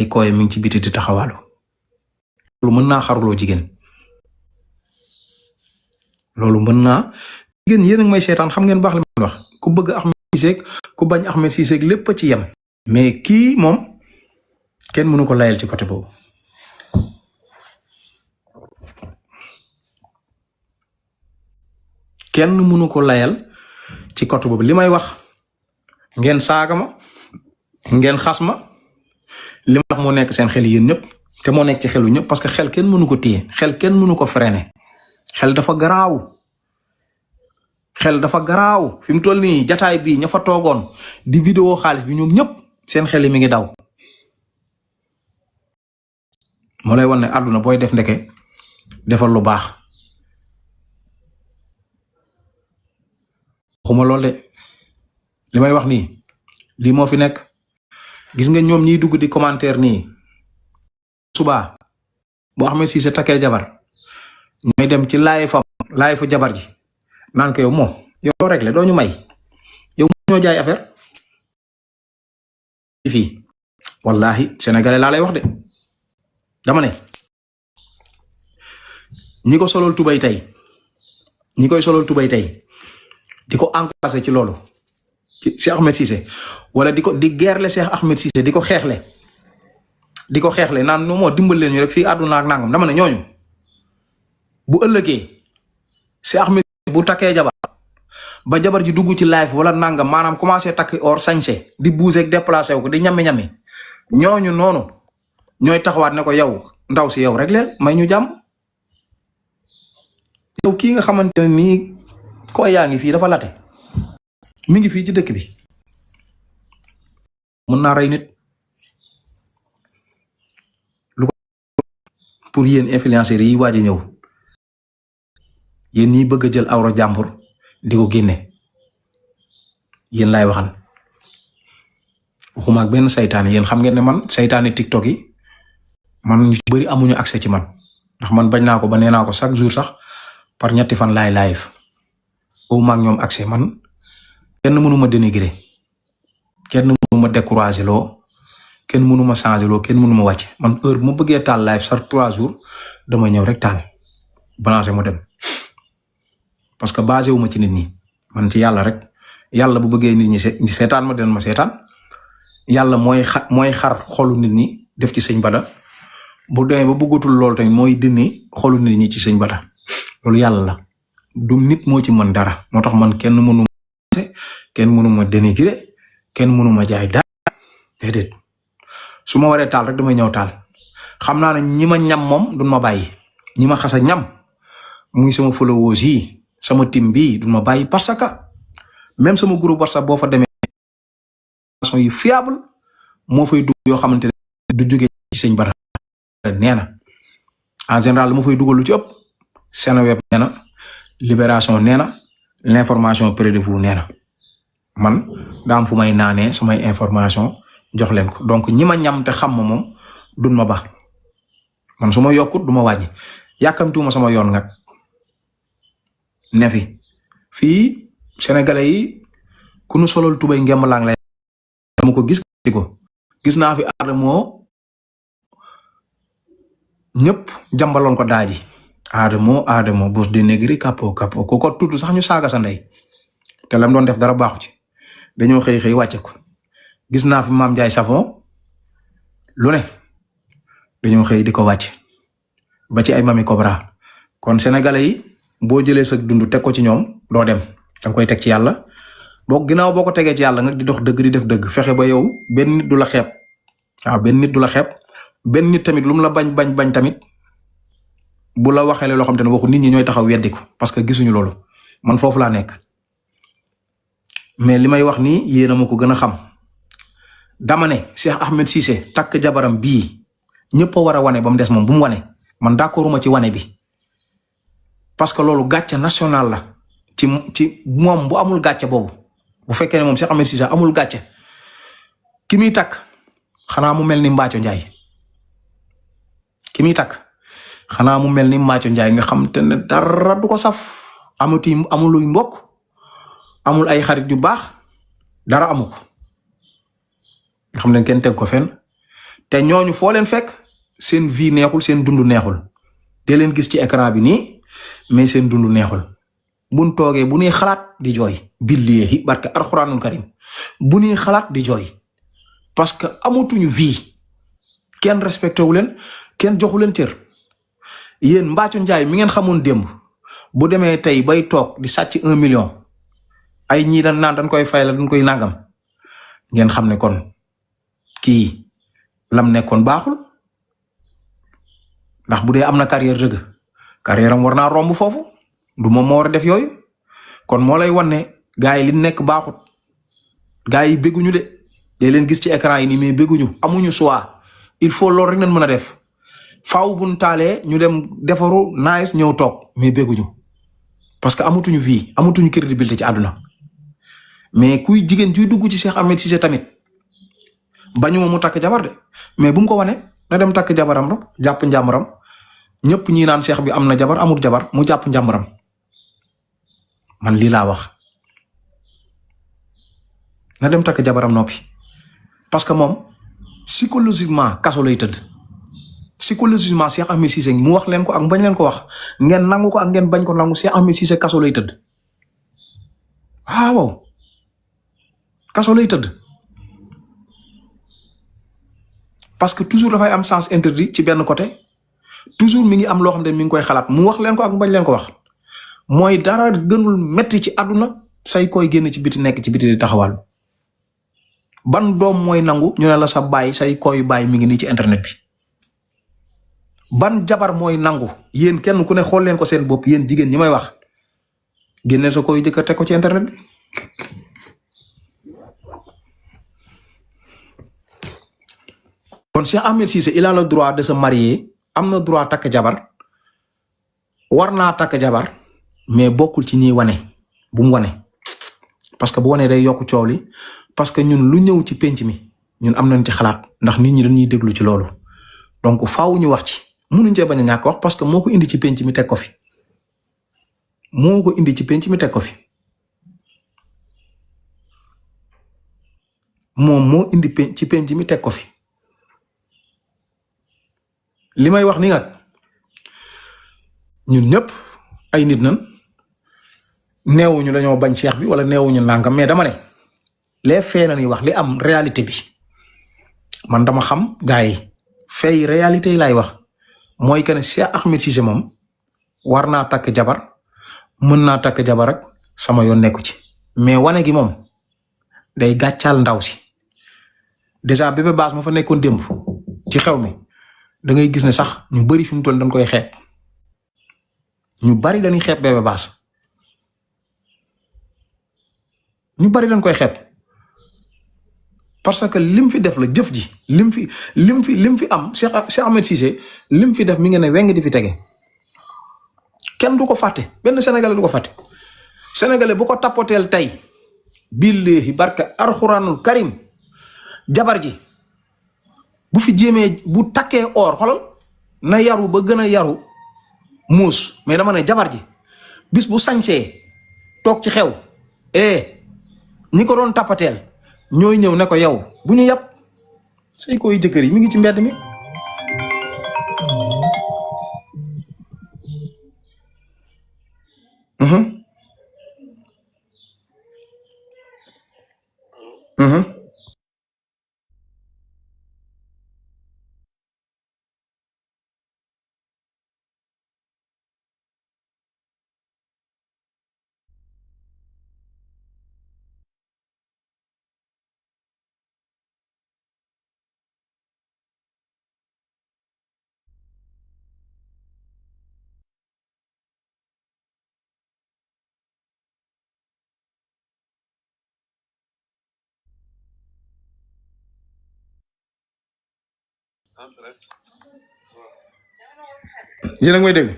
ay kooye mi ngi ci biti di taxawaalu loolu mën naa xaruloo jigéen loolu mën naa jigéen yéen a ngi may seetaan xam ngeen baax li ma wax ku bëgg Ahmed Cissé ku bañ Ahmed Cissé lépp ci yem mais kii moom kenn mënu ko layal ci côté boobu kenn mënu ko layal ci côté boobu li may wax ngeen saaga ma ngeen xas ma li ma wax moo nekk seen xel yéen ñëpp te moo nekk ci xelu ñëpp parce que xel kenn mënu ko téye xel kenn mënu ko freiner xel dafa garaaw xel dafa garaaw fi mu toll nii jataay bii ña fa toogoon di vidéo xaalis bi ñoom ñëpp seen xel yi mi ngi daw moo lay wan ne àdduna booy def ndeke defal lu baax xuma loolu de li may wax nii lii moo fi nekk gis nga ñoom ñiy dugg di commentaire nii suba bu Ahmed Cissé takkee jabar ñooy dem ci laay fa jabar ji naan ko yow moo yow réglé doo ñu may yow ñoo jaay affaire fii wallahi sénégalais laa lay wax de dama ne ñi ko solol tubay tey ñi koy solol tubay tey di ko encouragé ci loolu ci Cheikh Ahmed Cissé wala di gerle Cheikh Ahmed Cissé di ko xeexle naan no moo dimbal leen ñu rek fii àdduna ak nangam dama ne ñooñu bu ëllëgee Cheikh Ahmed Cissé bu takkee jabar ba jabar ji dugg ci live wala nangam maanaam commencé takk or sañse di bouger ak déplacé wu ko di ñami ñooñu noonu ñooy taxawaat ne ko yow ndaw si yow rek leen may ñu jàmm yow kii nga xamante ne nii ko yaa ngi fii dafa late mi ngi fii ci dëkk bi mën naa rey nit lu ko pour yéen influenceurs yi waaj a ñëw yéen ñi bëgg a jël awra jàmbur di ko génne yéen laay waxal waxuma ak benn saytaane yéen xam ngeen ne man saytaane TikTok yi man ñu bëri amuñu accès ci man ndax man bañ naa ko ba nee naa ko chaque jour sax par ñetti fan laay live waxuma ak ñoom accès man kenn mënu ma dénigrer kenn mënu ma décourager loo kenn mënu ma changer loo kenn mënu ma wàcc man heure bu ma bëggee taal live sax 3 jours dama ñëw rek taal balancer mu dem parce que basé wu ma ci nit ñi man ci yàlla rek yàlla bu bëggee nit ñi seetaan ma den ma seetaan yàlla mooy xar xolu nit ñi def ci sëñ Bada bu demee ba bëggatul lool tamit mooy dindi xolu nit ñi ci sëñ Bada loolu yàlla la du nit moo ci mën dara moo tax man kenn mënu ma dénigrer kenn mënu ma jaay dara déedéet su ma waree taal rek damay ñëw taal xam naa ne ñi ma ñam moom duñ ma bàyyi ñi ma xasa ñam muy sama followers yi sama team bi duñ ma bàyyi parce que même sama groupe WhatsApp boo fa demee yu fiable moo fay dugg yoo xamante ne du jóge ci sëñ Bada nee na en général ma fay dugal lu ci ëpp Seneweb nee na Libération nee na l'information près de vous nee na man daa am fu may naanee samay information jox leen ko donc ñi ma ñam te xam ma moom duñ ma baax man su ma yokkut du ma wàññi yàkkamtuuma sama yoon nag ne fii sénégalais yi ku nu solol tubay ngemb laang lay dama ko gis naa fi Adamo ñëpp jàmbaloon ko daaji Adamo bos de négri kapo ko ko tudd sax ñu saaga sa ndey te lam doon def dara baaxu ci dañoo xëy wàcce ko gis naa fi Mame Ndiaye Savon lu ne dañoo xëy di ko wàcc ba ci ay Mami Cobra kon sénégalais yi boo jëlee sa dund teg ko ci ñoom doo dem danga koy teg ci yàlla ginnaaw boo ko tegee ci yàlla nga di dox dëgg di def dëgg fexe ba yow benn nit du la xeeb waaw benn nit du la xeeb benn nit tamit lu mu la bañ tamit bu la waxee loo xam te ne waxu nit ñi ñooy taxaw weddi ko parce que gisuñu loolu man foofu laa nekk mais li may wax nii yéen a ma ko gën a xam dama ne Cheikh Ahmed Cissé takk jabaram bii ñëpp a war a wane ba mu des moom bu mu wane man d'accorduma ci wane bi parce que loolu gàcce national la ci moom bu amul gàcce boobu bu fekkee ne moom Cheikh Ahmed Cissé amul gàcce ki muy takk xanaa mu mel ni Mbathio Ndiaye ki muy takk xanaa mu mel ni Mbathio Ndiaye nga xam te ne dara du ko saf amul mbokk amul ay xarit yu baax dara amu ko nga xam ne kenn teg ko fenn te ñooñu foo leen fekk seen vie neexul seen dund neexul de leen gis ci écran bi nii mais seen dund neexul buñ toogee bu ñuy xalaat di jooy billahi barke alxuraanul karim bu ñuy xalaat di jooy parce que amatuñu vie kenn respecté wu leen kenn joxu leen cër yéen Mbathio Ndiaye mi ngeen xamoon démb bu demee tey bay toog di sàcc 1 million ay ñii dañ naan dañ koy fay la dañ koy nangam ngeen xam ne kon kii lam nekkoon baaxul ndax bu dee am na carrière dëgg carrière am war naa romb foofu du moom moo war a def yooyu kon moo lay wan ne gars yi li nekk baaxut gars yi bégguñu de leen gis ci écran yi nii mais bégguñu amuñu choix il faut loolu rek nañ mën a def faaw buñ taalee ñu dem defaru nice ñëw toog mais bégguñu parce que amatuñu vie amatuñu crédibilité ci àdduna mais kuy jigéen juy dugg ci Cheikh Ahmed Cissé tamit bañuma mu takk jabar de mais bu mu ko wane na dem takk jabaram rek jàpp njàmbaram ñëpp ñi naan Cheikh bi am na jabar amul jabar mu jàpp njàmbaram man lii laa wax na dem takk jabaram noppi parce que moom psychologiquement kaso lay tëdd psychologiquement Cheikh Ahmed Cissé mu wax leen ko ak bañ leen ko wax ngeen nangu ko ak ngeen bañ ko nangu Cheikh Ahmed Cissé kaso lay tëdd waaw kaso lay tëdd parce que toujours dafay am sens interdit ci benn côté toujours mi ngi am loo xam ne mi ngi koy xalaat mu wax leen ko ak bañ leen ko wax mooy dara gënul metti ci àdduna say koy génn ci biti nekk ci biti di taxawal ban doom mooy nangu ñu ne la sa baay say koy baay mi ngi nii ci internet bi ban jabar mooy nangu yéen kenn ku ne xool leen ko seen bopp yéen jigéen ñi may wax génneel sa koy jëkkër teg ko ci internet bi kon Cheikh Ahmed Cissé il a le droit de se marier am na droit takk jabar war naa takk jabar mais bokkul ci ñiy wane bu mu wane parce que bu wane day yokk coow li parce que ñun lu ñëw ci penc mi ñun am nañ ci xalaat ndax nit ñi dañuy déglu ci loolu donc faaw ñu wax ci mënuñ cee bañ a ñàkk wax parce que moo ko indi ci penc mi teg ko fi moo ko indi ci penc mi teg ko fi moom moo indi ci penc mi teg ko fi li may wax ni nag ñun ñëpp ay nit nan neewuñu dañoo bañ Cheikh bi wala neewuñu nangam mais dama ne les faits la ñuy wax li am réalité bi man dama xam gars yi faits yi réalité yi laay wax mooy que ne Cheikh Ahmed Cissé moom war naa takk jabar mën naa takk jabar ak sama yoon nekku ci mais wane gi moom day gàccaal ndaw si déjà bébé baas ma fa nekkoon démb ci xew mi da ngay gis ne sax ñu bari fi mu toll dañ koy xeeb ñu bari dañuy xeeb bébé baas ñu bari dañ koy xeeb parce que lim fi def la jëf ji lim fi am Cheikh Ahmed Cissé lim fi def mi ngi ne weng di fi tege kenn du ko fàtte benn sénégalais du ko fàtte sénégalais bu ko tappoteel tey billahi barka alxuraanul karim jabar ji bu fi jéemee bu takkee or xolal na yaru ba gën a yaru muus mais dama ne jabar ji bis bu sañsee toog ci xew ñi ko doon tappateel ñooy ñëw ne ko yow bu ñu yàpp say koy jëkkër yi mi ngi ci mbedd mi yéen a ngi may dégg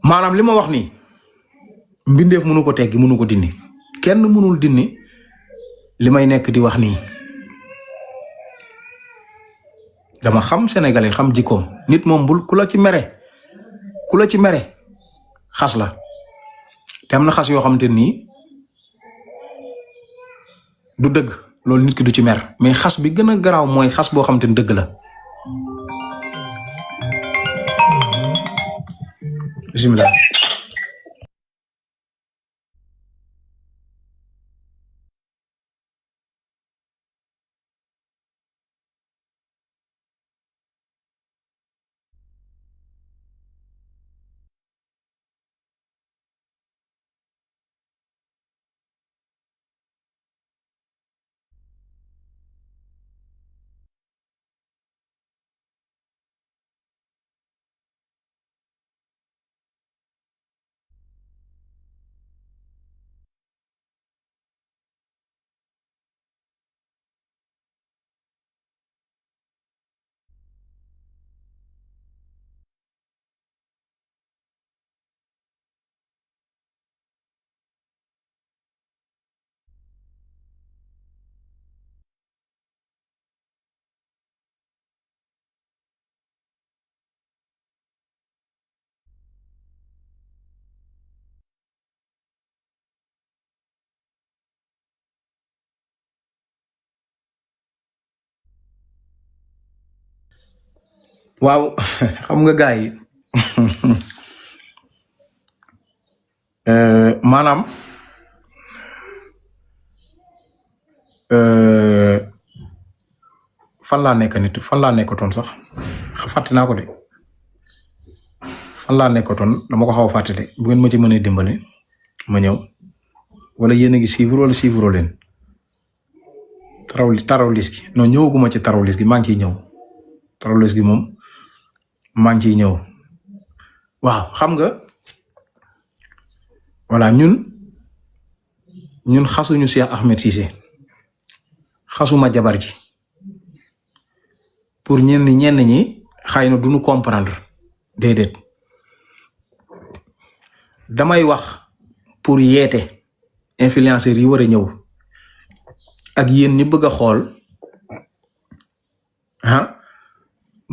maanaam li ma wax nii mbindeef mënu ko teggi mënu ko dindi kenn mënul dindi li may nekk di wax nii dama xam sénégalais xam jikkoom nit moom bul ku la ci mere xas la te am na xas yoo xamante nii du dëgg loolu nit ki du ci mer mais xas bi gën a garaaw mooy xas boo xam te ne dëgg la. bisimilah. waaw xam nga gars yi maanaam fan laa nekk nit fan laa nekkatoon sax fàtte naa ko de fan laa nekkatoon dama ko xaw a fàtte de bu ngeen ma ci mënee dimbale ma ñëw wala yéen a ngi suivre wala suivre leen tarawlis gi non ñëwaguma ci tarawlis gi maa ngi ciy ñëw tarawlis gi moom maa ngi ciy ñëw waaw xam nga voilà ñun xasuñu Cheikh Ahmed Cissé xasuma jabar ji pour ñenn ñi xëy na duñu comprendre déedéet damay wax pour yeete influenceurs yi war a ñëw ak yéen ñi bëgg a xool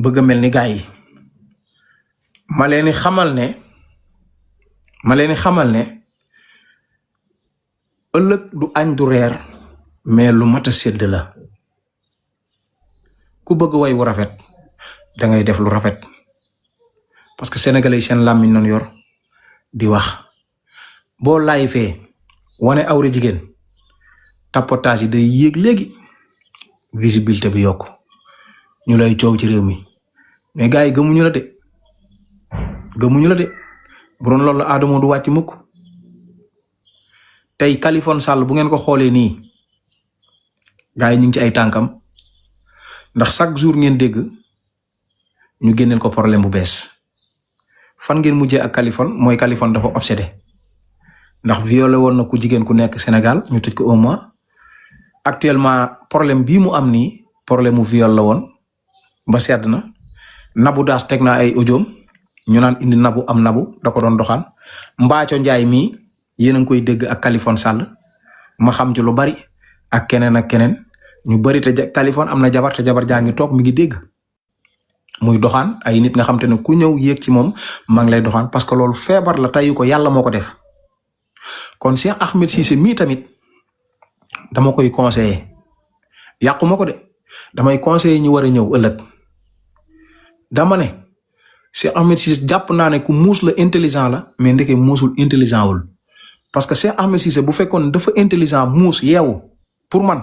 bëgg a mel ni gaa yi ma leen di xamal ne ëllëg du añ du reer mais lu mat a sédd la ku bëgg way wu rafet da ngay def lu rafet parce que sénégalais yi seen làmmiñ noonu yor di wax boo laay fee wane awra jigéen tapotage yi day yéeg léegi visibilité bi yokku ñu lay coow ci réew mi mais gars yi gëmuñu la de bu doon loolu la Adamo du wàcc mukk tey Khaliphone Sall bu ngeen ko xoolee nii gars yi ñu ngi ci ay tànkam ndax chaque jour ngeen dégg ñu génneel ko problème bu bees fan ngeen mujjee ak Khaliphone mooy Khaliphone dafa obsédé ndax violé woon na ku jigéen ku nekk Sénégal ñu tëj ko un mois actuellement problème bii mu am nii problème mu viol la woon ba sedd na Nabou Daas teg na ay audioom ñu naan indi nabu am nabu da ko doon doxaan Mbaaco Njaay mii yéen a ngi koy dégg ak Khaliphone Sall ma xam ci lu bari ak keneen ñu bari te Khaliphone am na jabar te jabar jaa ngi toog mi ngi dégg muy doxaan ay nit nga xam te ne ku ñëw yéeg ci moom maa ngi lay doxaan parce que loolu feebar la tayu ko yàlla moo ko def kon Cheikh Ahmed Cissé mii tamit dama koy conseiller yàquma ko de damay conseiller ñi war a ñëw ëllëg dama ne Cheikh Ahmed Cissé jàpp naa ne ku muus la intelligent la mais ndeke muusul intelligent wul parce que Cheikh Ahmed Cissé bu fekkoon dafa intelligent muus yeewu pour man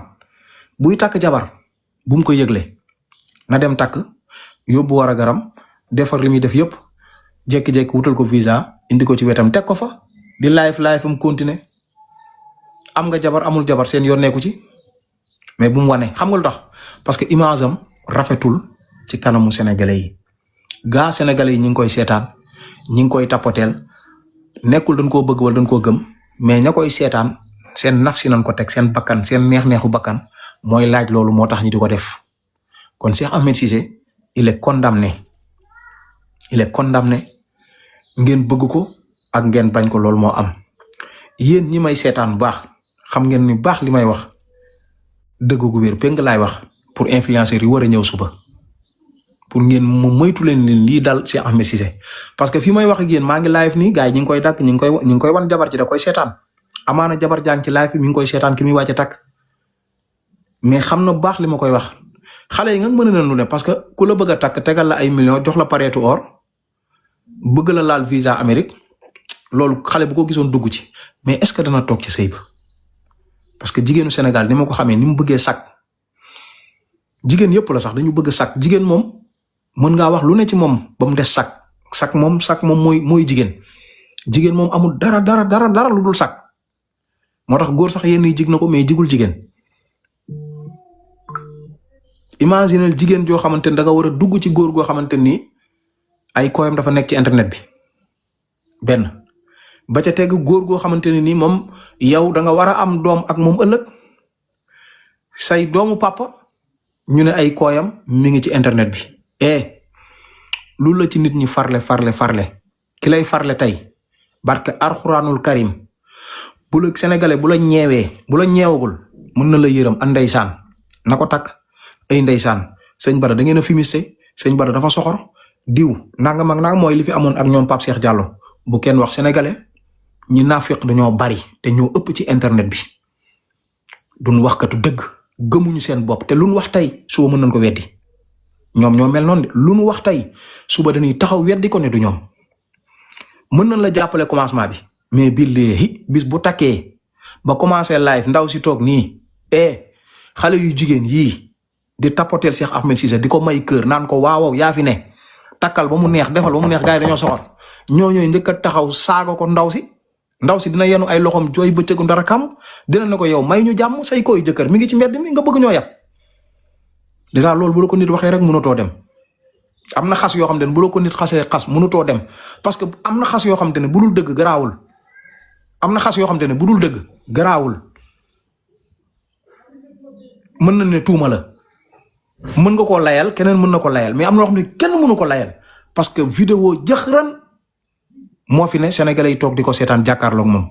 buy takk jabar bu mu ko yëgle na dem takk yóbbu war a garam defar li muy def yëpp jékki-jékki wutal ko visa indi ko ci wetam teg ko fa di live am continuer am nga jabar amul jabar seen yoon nekku ci mais bu mu wane xam nga lu tax parce que image am rafetul ci kanamu sénégalais yi gaa sénégalais yi ñi ngi koy seetaan ñi ngi koy tapoteel nekkul dañ koo bëgg wala dañ koo gëm mais ña koy seetaan seen naf si nañ ko teg seen bakkan seen neex-neexu bakkan mooy laaj loolu moo tax ñu di ko def kon Cheikh Ahmed Cissé il est condamné ngeen bëgg ko ak ngeen bañ ko loolu moo am yéen ñi may seetaan bu baax xam ngeen ni baax li may wax dëgg gu wér péng laay wax pour influenceurs yi war a ñëw suba pour ngeen mu moytu leen lii dal Cheikh Ahmed Cissé parce que fi may wax ak yéen maa ngi live nii gars yi ñu ngi koy dàkk ñu ngi koy wan jabar ji da koy seetaan amaana jabar jàng ci live bi mi ngi koy seetaan ki muy wàcce takk mais xam na bu baax li ma koy wax xale yi nga mën na lu ne parce que ku la bëgg a takk tegal la ay millions jox la pareetu or bëgg la laal visa Amérique loolu xale bu ko gisoon dugg ci mais est-ce que dana toog ci sëy ba parce que jigéenu Sénégal ni ma ko xamee ni mu bëggee sakk jigéen yëpp la sax dañu bëgg sakk jigéen moom mën ngaa wax lu ne ci moom ba mu des sakk moom mooy jigéen moom amul dara lu dul sakk moo tax góor sax yenn yi jig na ko mais jigul jigéen imaginel jigéen joo xamante ni da nga war a dugg ci góor goo xamante ni ay koyam dafa nekk ci internet bi benn ba ca tegg góor goo xamante ne ni moom yow da nga war a am doom ak moom ëllëg say doomu papa ñu ne ay koyam mi ngi ci internet bi loolu la ci nit ñi farle ki lay farle tey barke arxuraanul karim bu la sénégalais bu la ñeewagul mën na la yërëm an ndeysaan na ko takk ay ndeysaan sëñ Bada da ngeen a fumiste sëñ Bada dafa soxor diw nangam ak nangam mooy li fi amoon ak ñoom Pape Cheikh Diallo bu kenn wax sénégalais ñi naafiq dañoo bari te ñoo ëpp ci internet bi duñ waxkatu dëgg gëmuñu seen bopp te luñ wax tey suba mën nañ ko weddi ñoom ñoo mel noonu de luñ wax tey suba dañuy taxaw weddi ko ne du ñoom mën nañ la jàppale commencement bi mais billahi bis bu takkee ba commencé live ndaw si toog nii xale yu jigéen yii di tapoteel Cheikh Ahmed Cissé di ko may kër naan ko waaw yaa fi ne takkal ba mu neex defal ba mu neex gars yi dañoo soxor ñooñooy njëkk a taxaw saaga ko ndaw si dina yenu ay loxom jooy bëccëgu dara kam dina ne ko yow may ñu jàmm say koy jëkkër mi ngi ci mbedd mi nga bëgg ñoo yab dèjà loolu bu la ko nit waxee rek mënutoo dem am na xas yoo xam ne bu la ko nit xasee xas mënutoo dem parce que am na xas yoo xam ne bu dul dëgg garaawul mën na ne tuuma la mën nga koo layal keneen mën na ko layal mais am na loo xam ne kenn mënu ko layal parce que vidéo jëxëran moo fi ne sénégalais yi toog di ko seetaan jàkkaarloog moom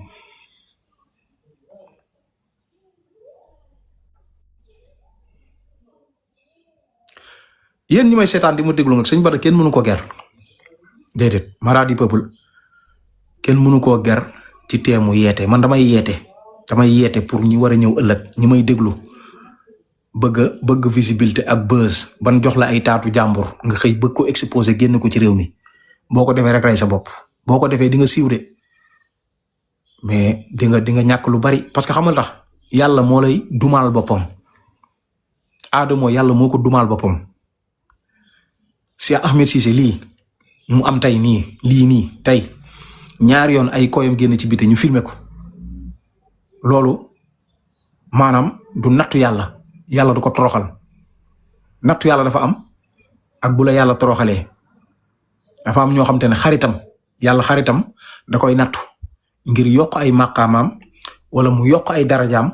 yéen ñi may seetaan di ma déglu nag sëñ Bada kenn mënu ko ger déedéet Mara du Peuple kenn mënu koo ger ci teemu yeete man damay yeete pour ñi war a ñëw ëllëg ñi may déglu bëgg visibilité ak buzz ban jox la ay taatu jàmbur nga xëy bëgg ko exposé génn ko ci réew mi boo ko defee rek rey sa bopp boo ko defee di nga siiw de mais di nga ñàkk lu bari parce que xamal tax yàlla moo lay dumaal boppam Adamo yàlla moo ko dumaal boppam Cheikh Ahmed Cissé lii mu am tey nii tey ñaari yoon ay koyam génn ci biti ñu filmer ko loolu maanaam du nattu yàlla du ko toroxal nattu yàlla dafa am ak bu la yàlla toroxalee dafa am ñoo xam te ne xaritam da koy nattu ngir yokk ay maqaamaam wala mu yokk ay darajaam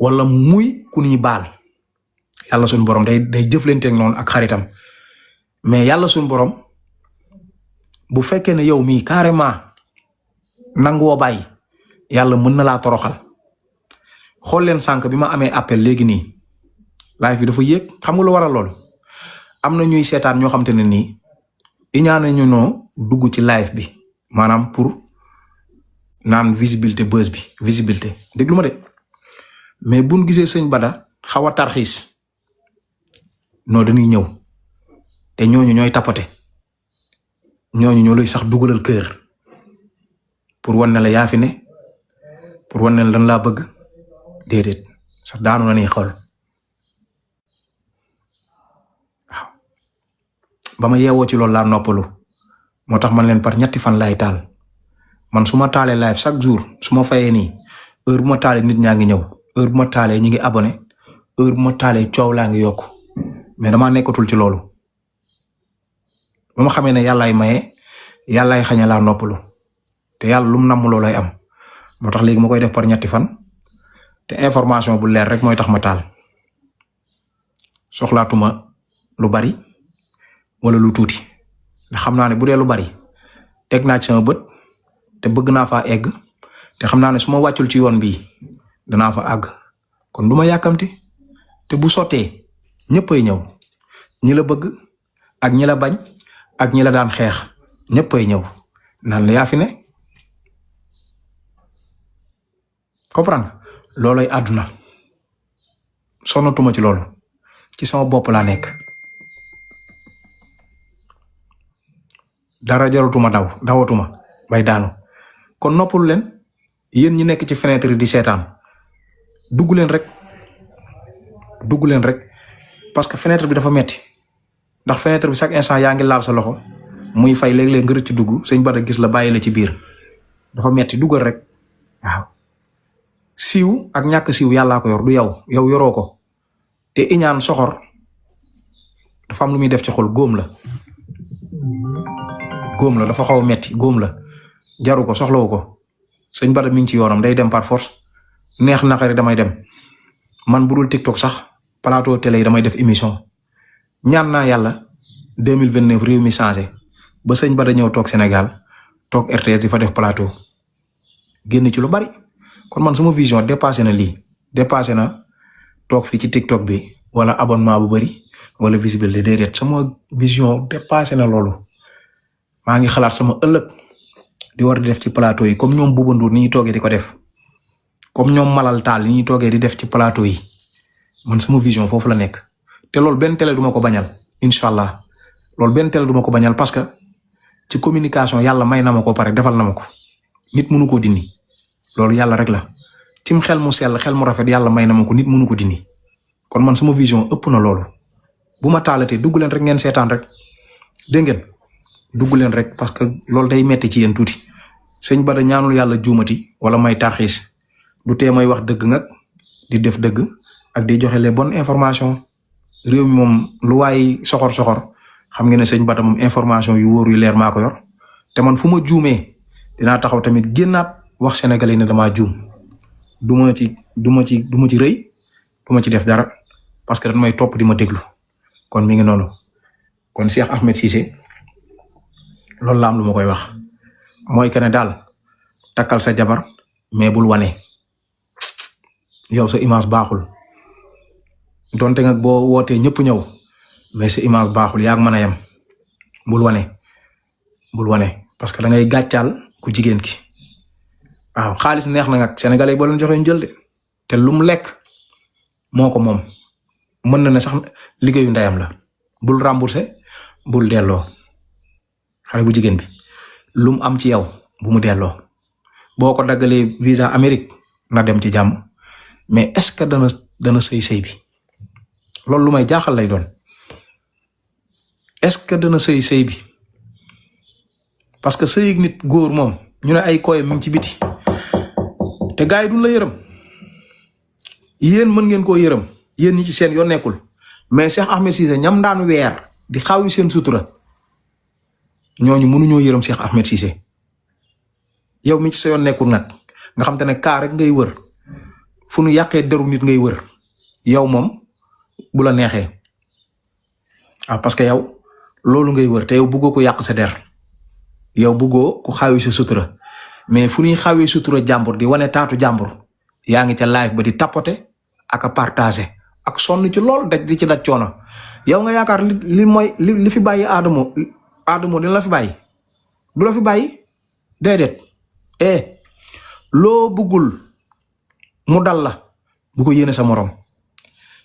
wala muy ku ñuy baal yàlla suñu borom day jëflanteeg noonu ak xaritam mais yàlla suñu borom bu fekkee ne yow mii carrément nangoo bàyyi yàlla mën na laa toroxal xool leen sànq bi ma amee appel léegi nii live bi dafa yéeg xam nga lu waral lool am na ñuy seetaan ñoo xam te ne nii iñaane ñu noo dugg ci live bi maanaam pour naan visibilité déglu ma de mais buñ gisee sëñ Bada xaw a tarxiis noo dañuy ñëw te ñooñu ñooy tapote ñooñu ñoo lay sax dugalal kër pour wan ne la yaa fi ne pour wan ne la lan laa bëgg déedéet sax daanu na ni xool waaw ba ma yeewoo ci loolu laa noppalu moo tax man leen par ñetti fan laay taal man su ma taalee live chaque jour su ma fayee nii heure bu ma taalee nit ñaa ngi ñëw heure bu ma taalee ñi ngi abonné heure bu ma taalee coow laa ngi yokk mais damaa nekkatul ci loolu ba ma xamee ne yàllaay maye yàllaay xañe laa noppalu te yàlla lu mu namm loolay am moo tax léegi ma koy def par ñetti fan te information bu leer rek mooy tax ma taal soxlaatuma lu bari wala lu tuuti ndax xam naa ne bu dee lu bari teg naa ci sama bët te bëgg naa faa egg te xam naa ne su ma wàccul ci yoon bii danaa fa àgg kon du ma yàkkamti te bu sottee ñëppay ñëw ñi la bëgg ak ñi la bañ ak ñi la daan xeex ñëppay ñëw naan la yaa fi ne comprendre looloy àdduna sonnatuma ci loolu ci sama bopp laa nekk dara jaratuma dawatuma bay daanu kon noppalu leen yéen ñi nekk ci fenêtre di seetaan dugg leen rek parce que fenêtre bi dafa metti ndax fenêtre bi chaque instant yaa ngi laal sa loxo muy fay léeg-léeg nga rëcc dugg sëñ Bada gis la bàyyi la ci biir dafa metti duggal rek waaw siiw ak ñàkk siiw yàllaa ko yor du yow yoroo ko te iñaan soxor dafa am lu muy def ci xol góom la dafa xaw a metti góom la jaru ko soxlawu ko sëñ Bada mi ngi ci yoonam day dem par force neex naqari damay dem man budul TikTok sax plateau télé yi damay def émission ñaan naa yàlla 2029 réew mi changé ba sëñ Bada ñëw toog Sénégal toog RTS di fa def plateau génn ci lu bari kon man sama vision dépassé na lii dépassé na toog fii ci TikTok bi wala abonnement bu bari wala visibilité déedéet sama vision dépassé na loolu maa ngi xalaat sama ëllëg di war di def ci plateau yi comme ñoom Bouba Ndour ni ñuy toogee di ko def comme ñoom Malal Taal ni ñuy toogee di def ci plateau yi man sama vision foofu la nekk te loolu benn télé duma ko bañal incha allah loolu benn télé duma ko bañal parce que ci communication yàlla may na ma ko pare defal na ma ko nit mënu koo dindi loolu yàlla rek la cim xel mu sell xel mu rafet yàlla may na ma ko nit mënu ko dindi kon man sama vision ëpp na loolu bu ma taalatee dugg leen rek ngeen seetaan rek dégg ngeen dugg leen rek parce que loolu day metti ci yéen tuuti sëñ Bada ñaanul yàlla juumati wala may tarxiis du tee may wax dëgg nag di def dëgg ak di joxe les bonnes informations réew mi moom lu waay soxor xam ngeen ne sëñ Bada moom information yu wóor yu leer maa ko yor te man fu ma juumee dinaa taxaw tamit génnaat wax Sénégalais ne damaa juum du ma ci rëy du ma ci def dara parce que dañ may topp di ma déglu kon mi ngi noonu kon Cheikh Ahmed Cissé loolu la am lu ma koy wax mooy que ne daal takkal sa jabar mais bul wane yow sa image baaxul donte nga boo wootee ñëpp ñëw mais sa image baaxul yaa ngi mën a yem bul wane parce que da ngay gàccaal ku jigéen ki waaw xaalis neex na nag sénégalais boo leen joxe ñu jël de te lu mu lekk moo ko moom mën na ne sax liggéeyu ndeyam la bul remboursé bul delloo xale bu jigéen bi lu mu am ci yow bu mu delloo boo ko daggalee visa Amérique na dem ci jàmm mais est-ce que dana sëy bi loolu lu may jaaxal lay doon est-ce que dana sëy bi parce que sëy nit góor moom ñu ne ay koyam mi ngi ci biti te gars yi duñ la yërëm yéen mën ngeen koo yërëm yéen ñi ci seen yoon nekkul mais Cheikh Ahmed Cissé ñam daan weer di xaw yi seen sutura ñooñu mënuñoo yërëm Cheikh Ahmed Cissé yow mi ci sa yoon nekkul nag nga xam te ne kaa rek ngay wër fu nu yàqee deru nit ngay wër yow moom bu la neexee parce que yow loolu ngay wër te yow bëggoo ko yàq sa der yow bëggoo ku xawi sa sutura mais fu ñuy xawee sutura jàmbur di wane taatu jàmbur yaa ngi ca live ba di tapoter ak a partager ak sonn ci lool di ci daj coono yow nga yaakaar li mooy li fi bàyyi Adamo dina la fi bàyyi du la fi bàyyi déedéet loo bëggul mu dal la bu ko yéene sa morom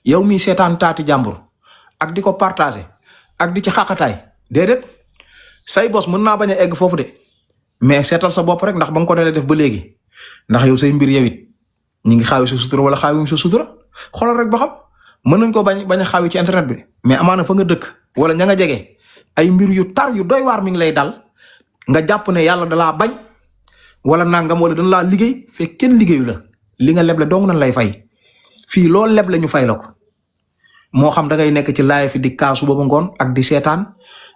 yow mi seetaan taati jàmbur ak di ko partager ak di ci xaqataay déedéet say bos mën naa bañ a egg foofu de mais seetal sa bopp rek ndax ba nga ko dalee def ba léegi ndax yow say mbir yow it ñu ngi xaawi sa sutura wala xaawi sa sutura xoolal rek ba xam mën nañ ko bañ a xaawi ci internet bi mais amaana fa nga dëkk wala ña nga jege ay mbir yu tar yu doy waar mi ngi lay dal nga jàpp ne yàlla dalaa bañ wala nangam wala dañ laa liggéey fekk kenn liggéeyu la li nga leble dong nañ lay fay fii loolu leble ñu fay la ko moo xam da ngay nekk ci live fi di kaasu ba ngoon ak di seetaan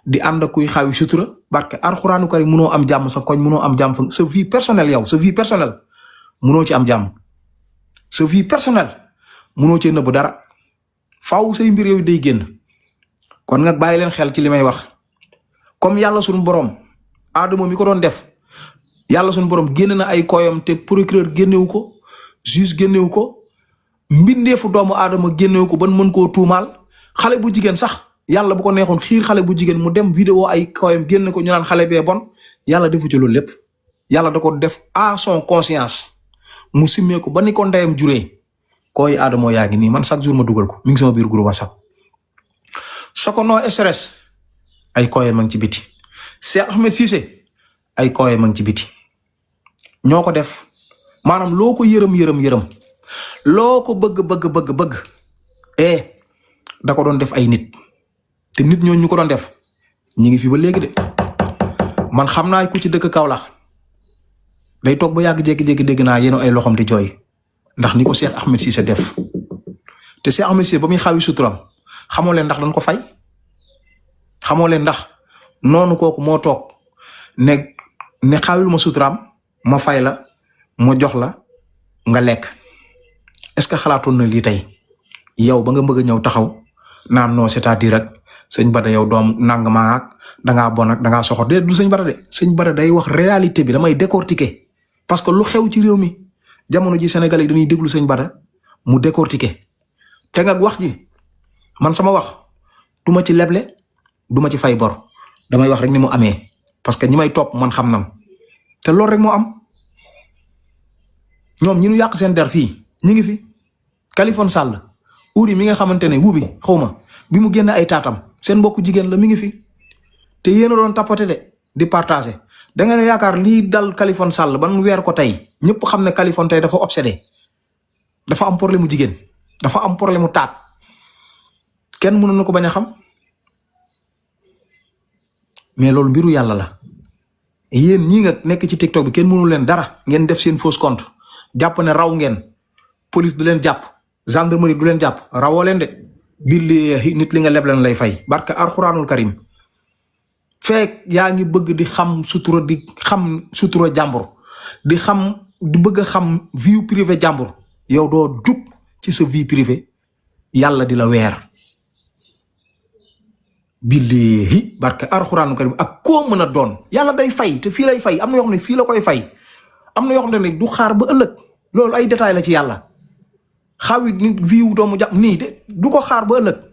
di ànd ak kuy xaawi sutura barke alxuraanu kariim munoo am jàmm sa koñ munoo am jàmm sa vie personnelle yow sa vie personnelle munoo ci am jàmm sa vie personnelle munoo ci nëbb dara faaw say mbir yow day génn kon nag bàyyi leen xel ci li may wax comme yàlla suñu borom Adamo mi ko doon def yàlla suñu borom génn na ay koyam te procureur génnewu ko juge génnewu ko mbindeefu doomu Adama génnewu ko ban mën koo tuumaal xale bu jigéen sax yàlla bu ko neexoon xiir xale bu jigéen mu dem vidéo ay koyam génn ko ñu naan xale bee bon yàlla defu ci loolu lépp yàlla da ko def à son conscience mu simmee ko ba ni ko ndeyam juree koy Adamo yaa ngi nii man chaque jour ma dugal ko mi ngi sama biir groupe WhatsApp Sokono SRS ay koye ma ngi ci biti Cheikh Ahmed Cissé ay koye ma ngi ci biti ñoo ko def maanaam loo ko yërëm loo ko bëgg da ko doon def ay nit te nit ñooñu ñu ko doon def ñi ngi fi ba léegi de man xam naa ku ci dëkk Kaolack day toog ba yàgg jékki-jékki dégg naa yéen ay loxom di jooy ndax ni ko Cheikh Ahmed Cissé def te Cheikh Ahmed Cissé ba muy xawi suturam xamoo leen ndax dañ ko fay xamoo leen ndax noonu kooku moo toog ne xawil ma suturaam ma fay la ma jox la nga lekk est-ce que xalaatoon na lii tey yow ba nga bëgg a ñëw taxaw naan non c'est-à-dire rek sëñ Bada yow doom nangama ak dangaa bon ak dangaa soxor de du sëñ Bada de sëñ Bada day wax réalité bi damay décortiquer parce que lu xew ci réew mi jamono ji Sénégalais dañuy déglu sëñ Bada mu décortiquer te nga wax ji man sama wax duma ci leble duma ci fay bor damay wax rek ni mu amee parce que ñi may topp man xam nam te loolu rek moo am ñoom ñi ñu yàq seen der fii ñi ngi fi Kaliphone Sall uri mi nga xamante ne wubi xawma bi mu génne ay taatam seen mbokku jigéen la mi ngi fi te yéen a doon tapoté de di partager da ngeen yaakaar lii dal Kaliphone Sall ban weer ko tey ñëpp xam ne Kaliphone tey dafa obsédé dafa am problème mu jigéen dafa am problème mu taat kenn mënoon na ko bañ a xam mais loolu mbiru yàlla la yéen ñi nga nekk ci TikTok bi kenn mënu leen dara ngeen def seen fausse compte jàpp ne raw ngeen police du leen jàpp gendarmerie du leen jàpp rawoo leen de billahi nit li nga leb leen lay fay barka alxuraanul karim fekk yaa ngi bëgg di xam sutura jàmbur di bëgg a xam vie privée jàmbur yow doo jug ci sa vie privée yàlla di la weer billahi barka alxuraanul karim ak koo mën a doon yàlla day fay te fii lay fay am na yoo xam ne fii la koy fay am na yoo xam ne du xaar ba ëllëg loolu ay détail la ci yàlla xawi nit vie doomu jàpp nii de du ko xaar ba ëllëg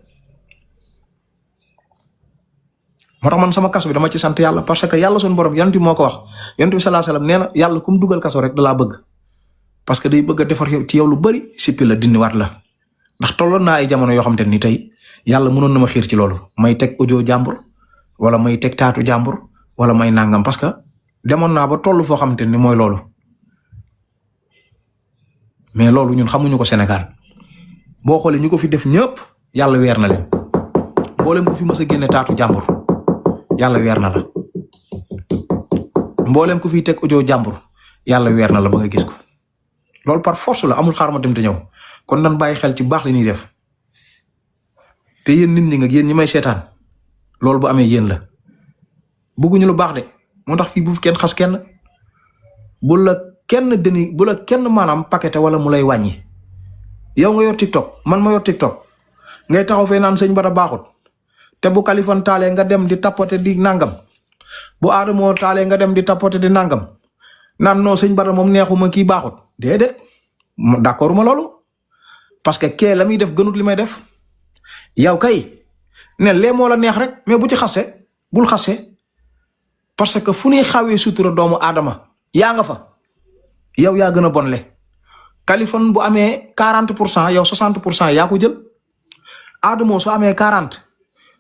moo tax man sama kaso bi dama ci sant yàlla parce que yàlla suñu borom yonent bi moo ko wax yonent bi sallallahu alayhi wasallam nee na yàlla kum dugal kaso rek da laa bëgg parce que day bëgg a defar ci yow lu bari sippi la dindiwaat la ndax tolloon naa ay jamono yoo xam te ni tey yàlla mënoon na ma xiir ci loolu may teg audio jàmbur wala may teg taatu jàmbur wala may nangam parce que demoon naa ba toll foo xamante ni mooy loolu mais loolu ñun xamuñu ko Sénégal boo xoolee ñu ko fi def ñëpp yàlla weer na leen mboolem ku fi mës a génne taatu jàmbur yàlla weer na la mboolem ku fi teg audio jàmbur yàlla weer na la ba nga gis ko loolu par force la amul xaar ma dem te ñëw kon nan bàyyi xel ci baax li ñuy def te yéen nit ñi nga yéen ñi may seetaan loolu bu amee yéen la bëgguñu lu baax de moo tax fii bu fi kenn xas kenn bu la kenn maanaam paqueté wala mu lay wàññi yow nga yor TikTok man ma yor TikTok ngay taxaw fee naan sëñ Bada baaxut te bu Kaliphone taalee nga dem di tapoter di nangam bu Adamo taalee nga dem di tapoter di nangam naan non sëñ Bada moom neexuma kii baaxut déedéet d'accord ma loolu parce que kee la muy def gënut li may def yow kay ne lee moo la neex rek mais bu ci xase bul xase parce que fu ñuy xawee sutura doomu aadama yaa nga fa yow yaa gën a bonle Kaliphone bu amee 40% yow 60% yaa ko jël Adamo soo amee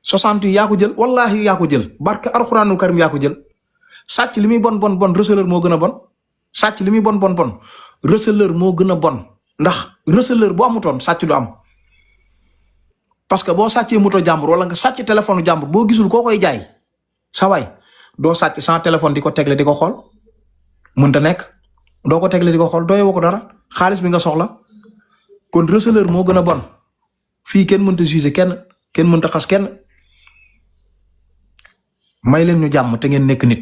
60 yi yaa ko jël wallahi yaa ko jël barke alxuraanul karim yaa ko jël sàcc li muy bon receleur moo gën a bon sàcc li muy bon receleur moo gën a bon ndax receleur bu amutoon sàcc du am parce que boo sàccee moto jàmbur wala nga sàcc téléphone jàmbur boo gisul koo koy jaay sa waay doo sàcc sans téléphone di ko tegle di ko xool mënta nekk doo ko tegle di ko xool doyoo ko dara xaalis bi nga soxla kon receleur moo gën a bon fii kenn mënta juger kenn mënta xas kenn may leen ñu jàmm te ngeen nekk nit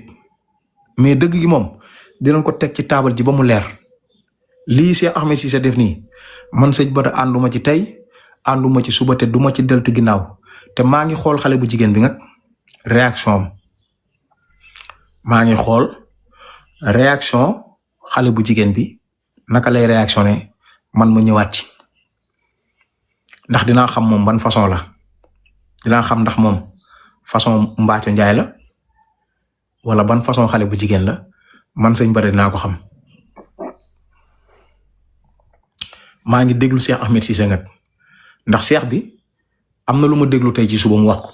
mais dëgg gi moom dinañ ko teg ci taabal ji ba mu leer lii Cheikh Ahmed Cissé def nii man sëñ Bada ànduma ci tey ànduma ci suba te duma ci deltu ginnaaw te maa ngi xool xale bu jigéen bi nag réaction am maa ngi xool réaction xale bu jigéen bi naka lay réactionné man ma ñëwaat ci ndax dinaa xam moom ban façon la dinaa xam ndax moom façon Mbaaco Njaay la wala ban façon xale bu jigéen la man sëñ Bada dinaa ko xam maa ngi déglu Cheikh Ahmed Cissé nag ndax Cheikh bi am na lu ma déglu tey ci suba mu wax ko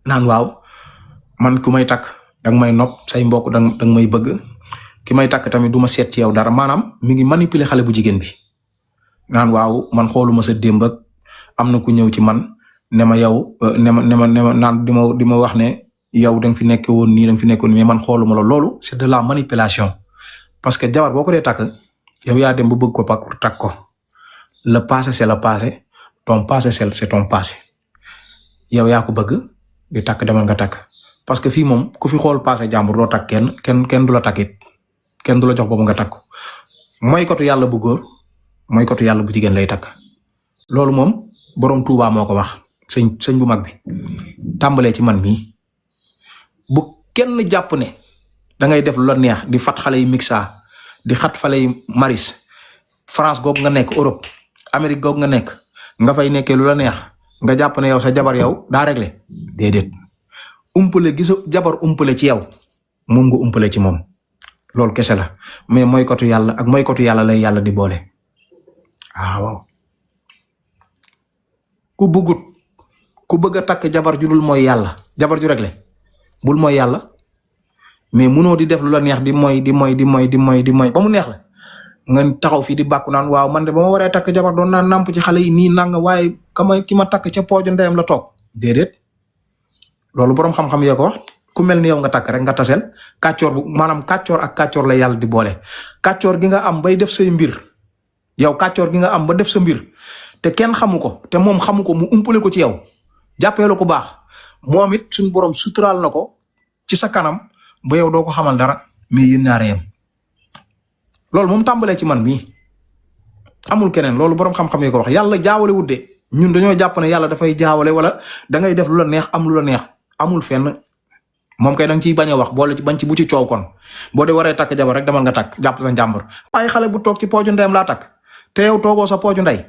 naan waaw man ku may takk danga may nopp say mbokk danga may bëgg ki may takk tamit du ma seet ci yow dara maanaam mi ngi manipuler xale bu jigéen bi naan waaw man xooluma sa démb ak am na ku ñëw ci man ne ma yow ne ma naan di ma wax ne yow da nga fi nekk woon nii da nga fi nekk woon mais man xooluma la loolu c'est de la manipulation parce que jabar boo ko dee takk yow yaa dem ba bëgg ko takk ko le passé c'est le passé ton passé c'est ton passé yow yaa ko bëgg di takk demal nga takk parce que fii moom ku fi xool passé jàmbur doo takk kenn du la takkit kenn du la jox boobu nga takk mooy kotu yàlla bu góor mooy kotu yàlla bu jigéen lay takk loolu moom borom Tuubaa moo ko wax sëñ bu mag bi tàmbalee ci man mii bu kenn jàpp ne da ngay def lu la neex di fat xale yi mixa di xat xale yi maris France googu nga nekk Europe Amérique googu nga nekk nga fay nekkee lu la neex nga jàpp ne yow sa jabar yow daa réglé déedéet umpale gisa jabar umpale ci yow moom nga umpale ci moom loolu kese la mais mooy kotu yàlla ak mooy kotu yàlla lay yàlla di boole waaw ku bëgg a takk jabar ju dul mooy yàlla jabar ju réglé bul mooy yàlla mais munoo di def lu la neex di mooy ba mu neex la nga taxaw fii di bàkku naan waaw man de ba ma waree takk jabar doon naan nàmp ci xale yi nii nanga waaye ki ma takk ca pooju ndeyam la toog déedéet loolu boroom xam-xam yee ko wax ku mel ni yow nga takk rek nga tasel kàccoor bu maanaam kàccoor ak kàccoor la yàlla di boole kàccoor gi nga am bay def say mbir yow kàccoor gi nga am ba def sa mbir te kenn xamu ko te moom xamu ko mu umpale ko ci yow jàppee la ko baax moom it suñu borom suturaal na ko ci sa kanam ba yow doo ko xamal dara mais yéen ñaare yam loolu moom tàmbalee ci man mii amul keneen loolu borom xam-xam yi ko wax yàlla jaawale wut de ñun dañoo jàpp ne yàlla dafay jaawale wala da ngay def lu la neex am lu la neex amul fenn moom kay da nga ciy bañ a wax boole ci bañ ci bu ci coow kon boo dee waree takk jabar rek demal nga takk jàpp sa njàmbur waaye xale bu toog ci pooju ndeyam laa takk te yow toogoo sa pooju ndey